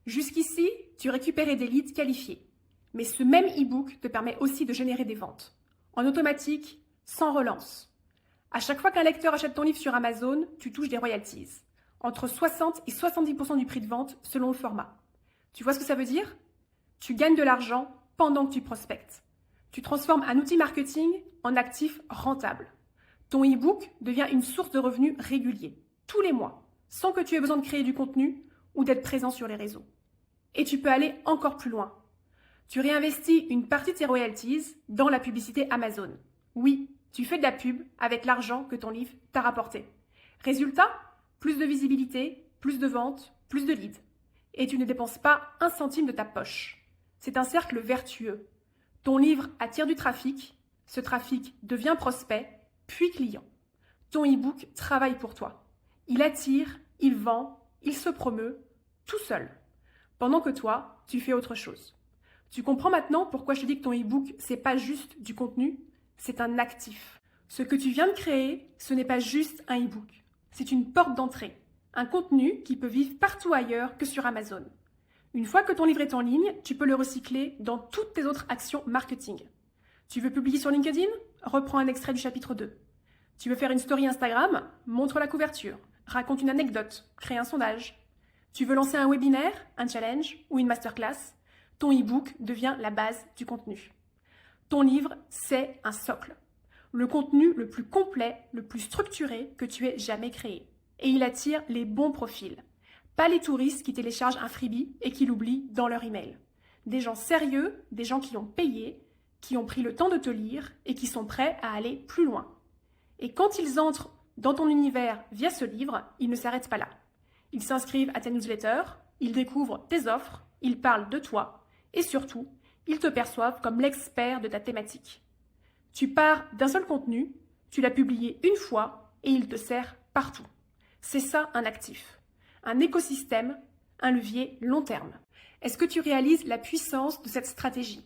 Jusqu'ici, tu récupérais des leads qualifiés. Mais ce même e-book te permet aussi de générer des ventes. En automatique, sans relance. À chaque fois qu'un lecteur achète ton livre sur Amazon, tu touches des royalties. Entre 60 et 70% du prix de vente selon le format. Tu vois ce que ça veut dire? Tu gagnes de l'argent pendant que tu prospectes. Tu transformes un outil marketing en actif rentable. Ton e-book devient une source de revenus régulier, tous les mois, sans que tu aies besoin de créer du contenu ou d'être présent sur les réseaux. Et tu peux aller encore plus loin. Tu réinvestis une partie de tes royalties dans la publicité Amazon. Oui, tu fais de la pub avec l'argent que ton livre t'a rapporté. Résultat, plus de visibilité, plus de ventes, plus de leads. Et tu ne dépenses pas un centime de ta poche. C'est un cercle vertueux. Ton livre attire du trafic, ce trafic devient prospect, puis client. Ton e-book travaille pour toi. Il attire, il vend, il se promeut, tout seul. Pendant que toi, tu fais autre chose. Tu comprends maintenant pourquoi je te dis que ton e-book, c'est pas juste du contenu, c'est un actif. Ce que tu viens de créer, ce n'est pas juste un e-book. C'est une porte d'entrée, un contenu qui peut vivre partout ailleurs que sur Amazon. Une fois que ton livre est en ligne, tu peux le recycler dans toutes tes autres actions marketing. Tu veux publier sur LinkedIn? Reprends un extrait du chapitre 2. Tu veux faire une story Instagram? Montre la couverture. Raconte une anecdote. Crée un sondage. Tu veux lancer un webinaire, un challenge ou une masterclass? Ton e-book devient la base du contenu. Ton livre, c'est un socle. Le contenu le plus complet, le plus structuré que tu aies jamais créé. Et il attire les bons profils. Pas les touristes qui téléchargent un freebie et qui l'oublient dans leur email. Des gens sérieux, des gens qui ont payé, qui ont pris le temps de te lire et qui sont prêts à aller plus loin. Et quand ils entrent dans ton univers via ce livre, ils ne s'arrêtent pas là. Ils s'inscrivent à ta newsletter, ils découvrent tes offres, ils parlent de toi et surtout, ils te perçoivent comme l'expert de ta thématique. Tu pars d'un seul contenu, tu l'as publié une fois et il te sert partout. C'est ça un actif. Un écosystème, un levier long terme. Est-ce que tu réalises la puissance de cette stratégie?